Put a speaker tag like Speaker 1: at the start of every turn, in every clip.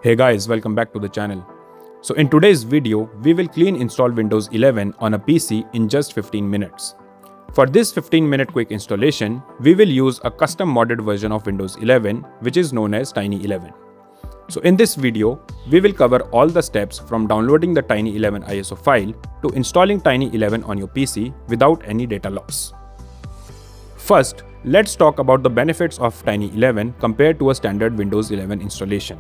Speaker 1: Hey guys, welcome back to the channel. So in today's video, we will clean install Windows 11 on a PC in just 15 minutes. For this 15-minute quick installation, we will use a custom modded version of Windows 11 which is known as Tiny11. So in this video, we will cover all the steps from downloading the Tiny11 ISO file to installing Tiny11 on your PC without any data loss. First, let's talk about the benefits of Tiny11 compared to a standard Windows 11 installation.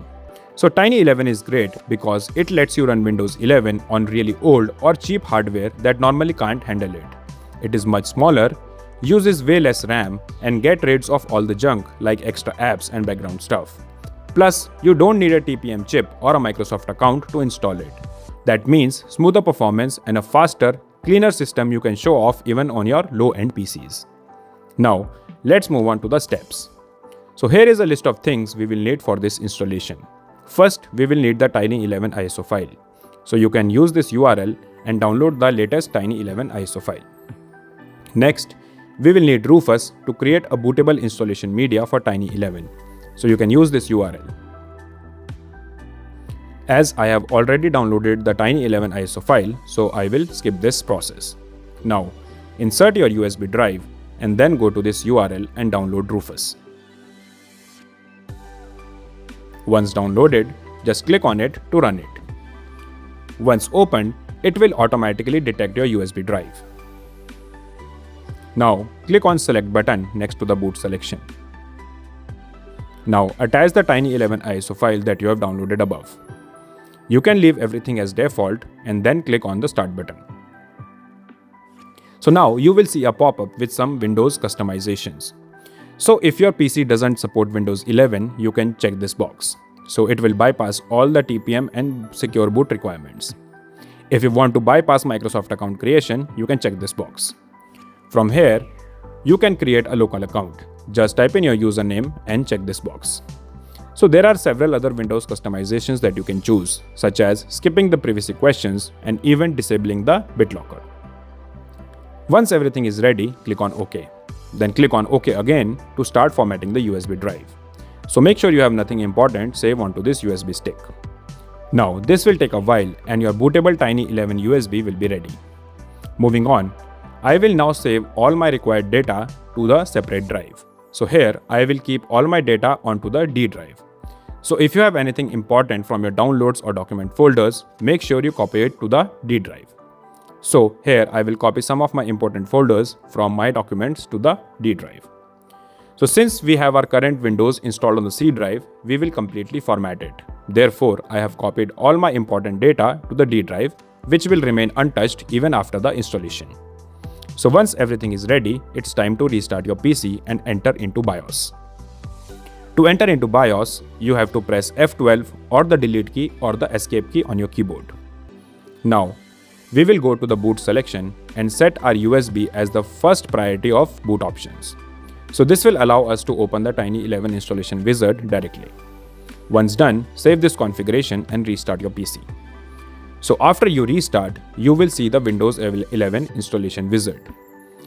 Speaker 1: So Tiny11 is great because it lets you run Windows 11 on really old or cheap hardware that normally can't handle it. It is much smaller, uses way less RAM, and get rid of all the junk like extra apps and background stuff. Plus, you don't need a TPM chip or a Microsoft account to install it. That means smoother performance and a faster, cleaner system you can show off even on your low-end PCs. Now, let's move on to the steps. So here is a list of things we will need for this installation. First, we will need the Tiny11 ISO file. So you can use this URL and download the latest Tiny11 ISO file. Next, we will need Rufus to create a bootable installation media for Tiny11. So you can use this URL. As I have already downloaded the Tiny11 ISO file, so I will skip this process. Now, insert your USB drive and then go to this URL and download Rufus. Once downloaded, just click on it to run it. Once opened, it will automatically detect your USB drive. Now, click on Select button next to the boot selection. Now, attach the Tiny11 ISO file that you have downloaded above. You can leave everything as default and then click on the Start button. So now you will see a pop-up with some Windows customizations. So if your PC doesn't support Windows 11, you can check this box. So it will bypass all the TPM and secure boot requirements. If you want to bypass Microsoft account creation, you can check this box. From here, you can create a local account. Just type in your username and check this box. So there are several other Windows customizations that you can choose, such as skipping the privacy questions and even disabling the BitLocker. Once everything is ready, click on OK. Then click on OK again to start formatting the USB drive. So make sure you have nothing important saved onto this USB stick. Now this will take a while and your bootable Tiny11 USB will be ready. Moving on, I will now save all my required data to the separate drive. So here I will keep all my data onto the D drive. So if you have anything important from your downloads or document folders, make sure you copy it to the D drive. So here I will copy some of my important folders from my documents to the D drive. So since we have our current Windows installed on the C drive, we will completely format it. Therefore, I have copied all my important data to the D drive, which will remain untouched even after the installation. So once everything is ready, it's time to restart your PC and enter into BIOS. To enter into BIOS, you have to press F12 or the delete key or the escape key on your keyboard. Now, we will go to the boot selection and set our USB as the first priority of boot options. So this will allow us to open the Tiny11 installation wizard directly. Once done, save this configuration and restart your PC. So after you restart, you will see the Windows 11 installation wizard.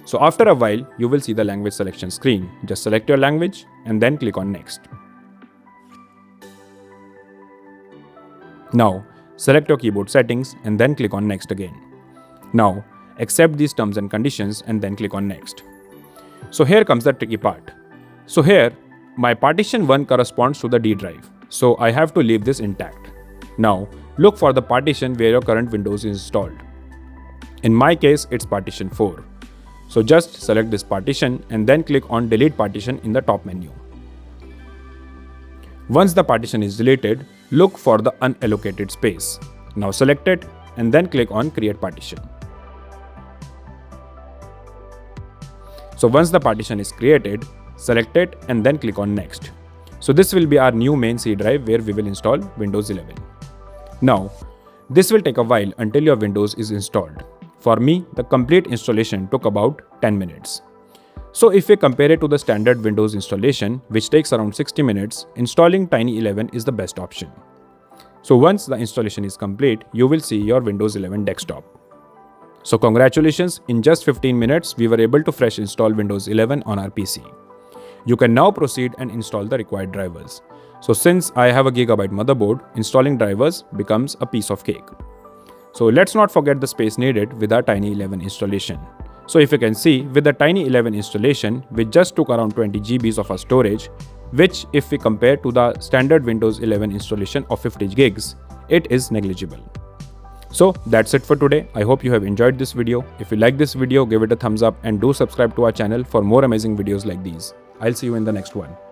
Speaker 1: So after a while, you will see the language selection screen. Just select your language and then click on Next. Now, select your keyboard settings and then click on Next again. Now, accept these terms and conditions and then click on Next. So here comes the tricky part. So here, my partition 1 corresponds to the D drive. So I have to leave this intact. Now, look for the partition where your current Windows is installed. In my case, it's partition 4. So just select this partition and then click on Delete Partition in the top menu. Once the partition is deleted, look for the unallocated space. Now select it and then click on Create Partition. So once the partition is created, select it and then click on Next. So this will be our new main C drive where we will install Windows 11. Now, this will take a while until your Windows is installed. For me, the complete installation took about 10 minutes. So if we compare it to the standard Windows installation, which takes around 60 minutes, installing Tiny11 is the best option. So once the installation is complete, you will see your Windows 11 desktop. So congratulations, in just 15 minutes, we were able to fresh install Windows 11 on our PC. You can now proceed and install the required drivers. So since I have a gigabyte motherboard, installing drivers becomes a piece of cake. So let's not forget the space needed with our Tiny11 installation. So if you can see, with the Tiny11 installation, we just took around 20 GBs of our storage, which if we compare to the standard Windows 11 installation of 50 gigs, it is negligible. So that's it for today. I hope you have enjoyed this video. If you like this video, give it a thumbs up and do subscribe to our channel for more amazing videos like these. I'll see you in the next one.